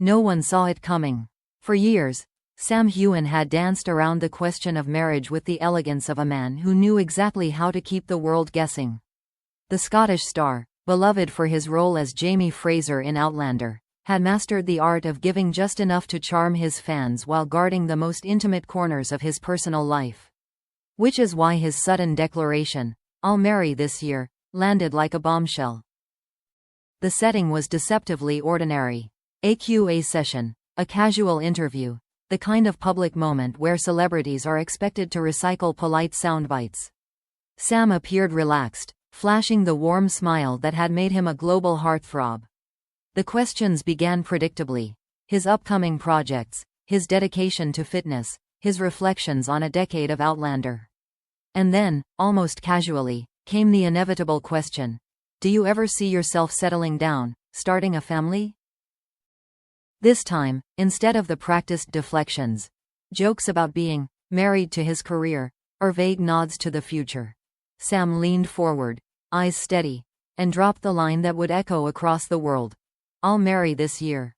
No one saw it coming. For years, Sam Heughan had danced around the question of marriage with the elegance of a man who knew exactly how to keep the world guessing. The Scottish star, beloved for his role as Jamie Fraser in Outlander, had mastered the art of giving just enough to charm his fans while guarding the most intimate corners of his personal life. Which is why his sudden declaration, "I'll marry this year," landed like a bombshell. The setting was deceptively ordinary. A QA session, a casual interview, the kind of public moment where celebrities are expected to recycle polite soundbites. Sam appeared relaxed, flashing the warm smile that had made him a global heartthrob. The questions began predictably: his upcoming projects, his dedication to fitness, his reflections on a decade of Outlander. And then, almost casually, came the inevitable question: do you ever see yourself settling down, starting a family? This time, instead of the practiced deflections, jokes about being married to his career, or vague nods to the future, Sam leaned forward, eyes steady, and dropped the line that would echo across the world: "I'll marry this year."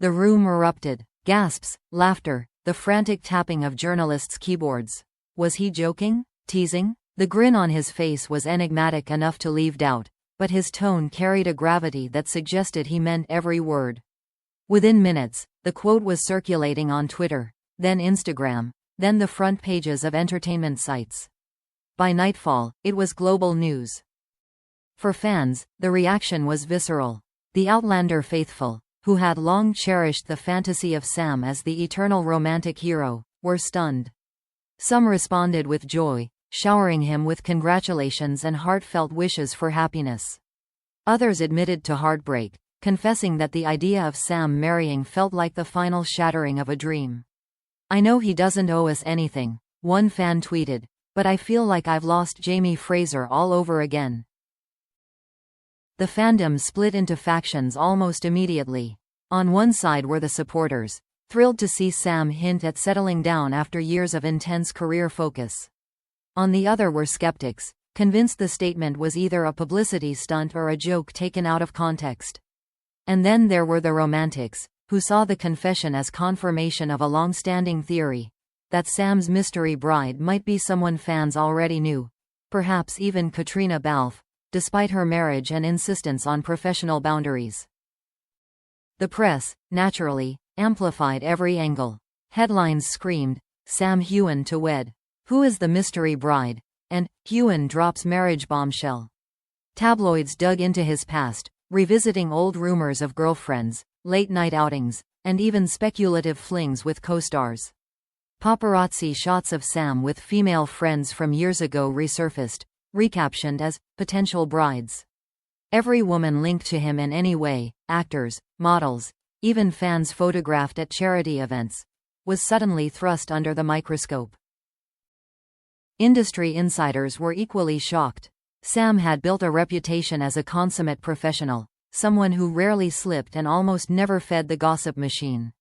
The room erupted. Gasps, laughter, the frantic tapping of journalists' keyboards. Was he joking? Teasing? The grin on his face was enigmatic enough to leave doubt, but his tone carried a gravity that suggested he meant every word. Within minutes, the quote was circulating on Twitter, then Instagram, then the front pages of entertainment sites. By nightfall, it was global news. For fans, the reaction was visceral. The Outlander faithful, who had long cherished the fantasy of Sam as the eternal romantic hero, were stunned. Some responded with joy, showering him with congratulations and heartfelt wishes for happiness. Others admitted to heartbreak, confessing that the idea of Sam marrying felt like the final shattering of a dream. "I know he doesn't owe us anything," one fan tweeted, "but I feel like I've lost Jamie Fraser all over again." The fandom split into factions almost immediately. On one side were the supporters, thrilled to see Sam hint at settling down after years of intense career focus. On the other were skeptics, convinced the statement was either a publicity stunt or a joke taken out of context. And then there were the romantics, who saw the confession as confirmation of a long-standing theory, that Sam's mystery bride might be someone fans already knew, perhaps even Caitríona Balfe, despite her marriage and insistence on professional boundaries. The press, naturally, amplified every angle. Headlines screamed, "Sam Heughan to wed. Who is the mystery bride?" and "Heughan drops marriage bombshell." Tabloids dug into his past, revisiting old rumors of girlfriends, late-night outings, and even speculative flings with co-stars. Paparazzi shots of Sam with female friends from years ago resurfaced, recaptioned as potential brides. Every woman linked to him in any way, actors, models, even fans photographed at charity events, was suddenly thrust under the microscope. Industry insiders were equally shocked. Sam had built a reputation as a consummate professional, someone who rarely slipped and almost never fed the gossip machine.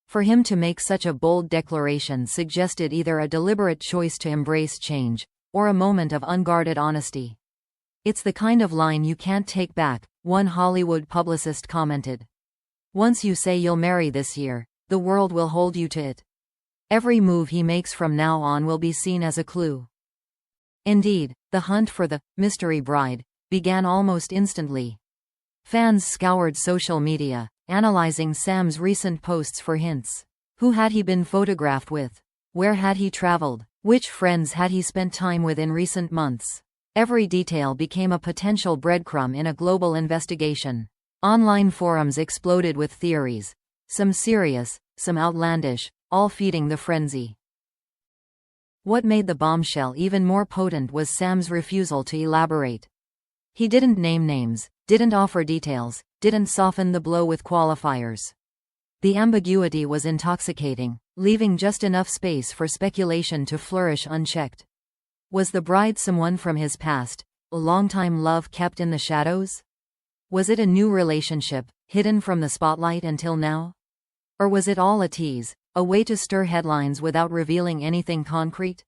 For him to make such a bold declaration suggested either a deliberate choice to embrace change, or a moment of unguarded honesty. "It's the kind of line you can't take back," one Hollywood publicist commented. "Once you say you'll marry this year, the world will hold you to it. Every move he makes from now on will be seen as a clue." Indeed, the hunt for the mystery bride began almost instantly. Fans scoured social media, analyzing Sam's recent posts for hints. Who had he been photographed with? Where had he traveled? Which friends had he spent time with in recent months? Every detail became a potential breadcrumb in a global investigation. Online forums exploded with theories, some serious, some outlandish, all feeding the frenzy. What made the bombshell even more potent was Sam's refusal to elaborate. He didn't name names, didn't offer details, didn't soften the blow with qualifiers. The ambiguity was intoxicating, leaving just enough space for speculation to flourish unchecked. Was the bride someone from his past, a longtime love kept in the shadows? Was it a new relationship, hidden from the spotlight until now? Or was it all a tease, a way to stir headlines without revealing anything concrete?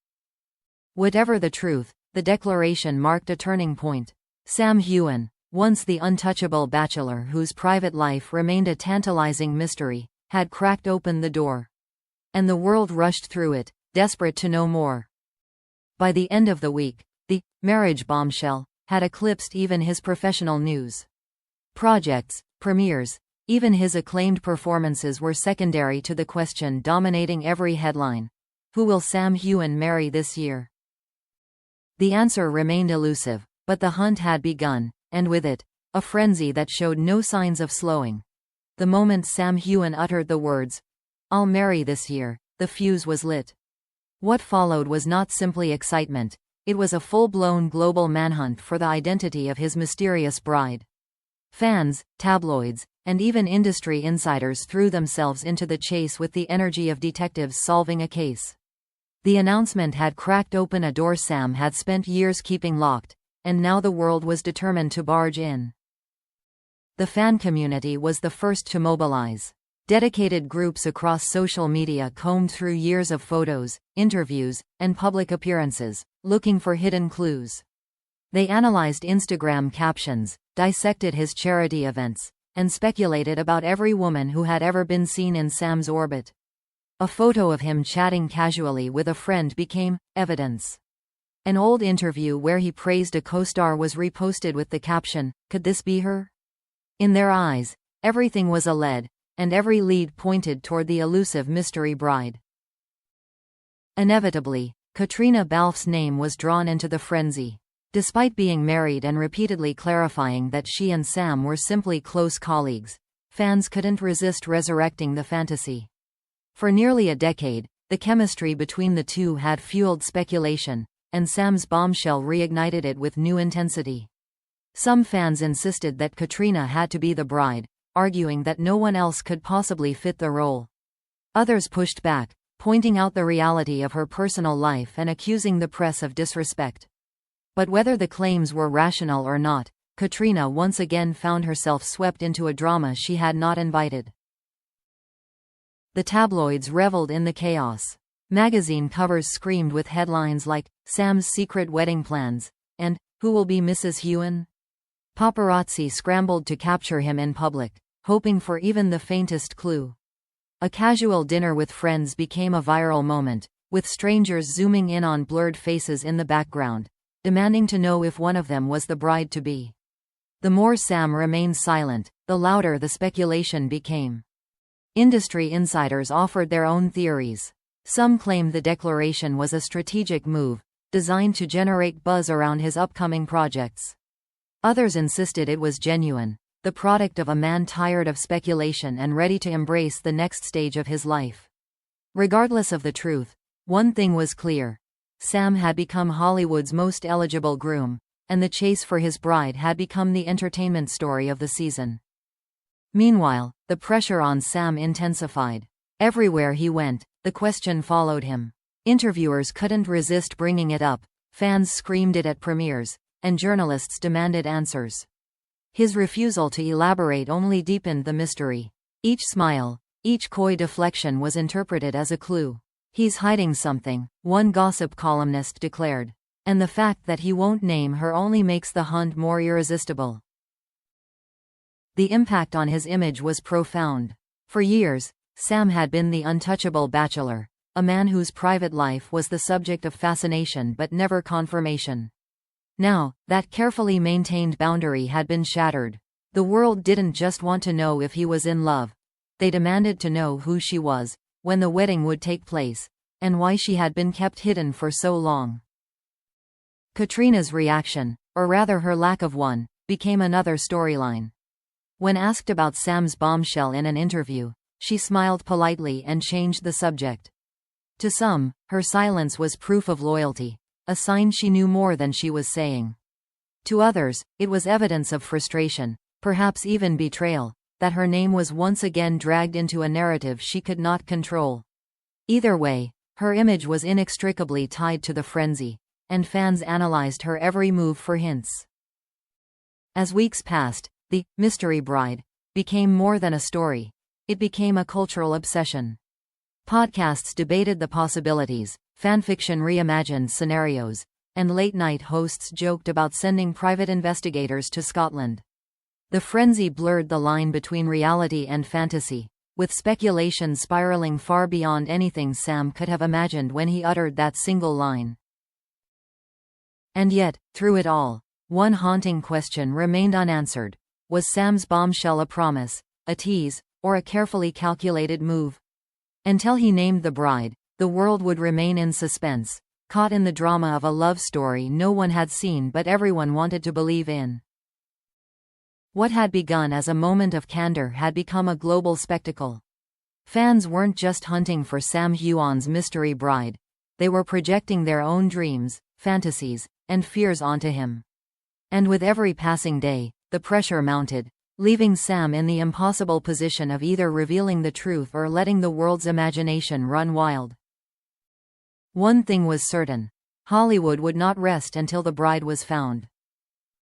Whatever the truth, the declaration marked a turning point. Sam Heughan, once the untouchable bachelor whose private life remained a tantalizing mystery, had cracked open the door. And the world rushed through it, desperate to know more. By the end of the week, the marriage bombshell had eclipsed even his professional news. Projects, premieres, even his acclaimed performances were secondary to the question dominating every headline: who will Sam Heughan marry this year? The answer remained elusive, but the hunt had begun, and with it, a frenzy that showed no signs of slowing. The moment Sam Heughan uttered the words, "I'll marry this year," the fuse was lit. What followed was not simply excitement, it was a full-blown global manhunt for the identity of his mysterious bride. Fans, tabloids, and even industry insiders threw themselves into the chase with the energy of detectives solving a case. The announcement had cracked open a door Sam had spent years keeping locked, and now the world was determined to barge in. The fan community was the first to mobilize. Dedicated groups across social media combed through years of photos, interviews, and public appearances, looking for hidden clues. They analyzed Instagram captions, dissected his charity events, and speculated about every woman who had ever been seen in Sam's orbit. A photo of him chatting casually with a friend became evidence. An old interview where he praised a co-star was reposted with the caption, "Could this be her?" In their eyes, everything was a lead, and every lead pointed toward the elusive mystery bride. Inevitably, Caitríona Balfe's name was drawn into the frenzy. Despite being married and repeatedly clarifying that she and Sam were simply close colleagues, fans couldn't resist resurrecting the fantasy. For nearly a decade, the chemistry between the two had fueled speculation, and Sam's bombshell reignited it with new intensity. Some fans insisted that Caitríona had to be the bride, arguing that no one else could possibly fit the role. Others pushed back, pointing out the reality of her personal life and accusing the press of disrespect. But whether the claims were rational or not, Caitríona once again found herself swept into a drama she had not invited. The tabloids reveled in the chaos. Magazine covers screamed with headlines like, "Sam's secret wedding plans," and "Who will be Mrs. Heughan?" Paparazzi scrambled to capture him in public, hoping for even the faintest clue. A casual dinner with friends became a viral moment, with strangers zooming in on blurred faces in the background, demanding to know if one of them was the bride-to-be. The more Sam remained silent, the louder the speculation became. Industry insiders offered their own theories. Some claimed the declaration was a strategic move, designed to generate buzz around his upcoming projects. Others insisted it was genuine, the product of a man tired of speculation and ready to embrace the next stage of his life. Regardless of the truth, one thing was clear: Sam had become Hollywood's most eligible groom, and the chase for his bride had become the entertainment story of the season. Meanwhile, the pressure on Sam intensified. Everywhere he went, the question followed him. Interviewers couldn't resist bringing it up, fans screamed it at premieres, and journalists demanded answers. His refusal to elaborate only deepened the mystery. Each smile, each coy deflection was interpreted as a clue. "He's hiding something," one gossip columnist declared. And the fact that he won't name her only makes the hunt more irresistible. The impact on his image was profound. For years, Sam had been the untouchable bachelor, a man whose private life was the subject of fascination but never confirmation. Now, that carefully maintained boundary had been shattered. The world didn't just want to know if he was in love. They demanded to know who she was, when the wedding would take place, and why she had been kept hidden for so long. Caitríona's reaction, or rather her lack of one, became another storyline. When asked about Sam's bombshell in an interview, she smiled politely and changed the subject. To some, her silence was proof of loyalty, a sign she knew more than she was saying. To others, it was evidence of frustration, perhaps even betrayal, that her name was once again dragged into a narrative she could not control. Either way, her image was inextricably tied to the frenzy, and fans analyzed her every move for hints. As weeks passed, the mystery bride became more than a story. It became a cultural obsession. Podcasts debated the possibilities, fanfiction reimagined scenarios, and late-night hosts joked about sending private investigators to Scotland. The frenzy blurred the line between reality and fantasy, with speculation spiraling far beyond anything Sam could have imagined when he uttered that single line. And yet, through it all, one haunting question remained unanswered. Was Sam's bombshell a promise, a tease, or a carefully calculated move? Until he named the bride, the world would remain in suspense, caught in the drama of a love story no one had seen but everyone wanted to believe in. What had begun as a moment of candor had become a global spectacle. Fans weren't just hunting for Sam Heughan's mystery bride, they were projecting their own dreams, fantasies, and fears onto him. And with every passing day, the pressure mounted, leaving Sam in the impossible position of either revealing the truth or letting the world's imagination run wild. One thing was certain: Hollywood would not rest until the bride was found.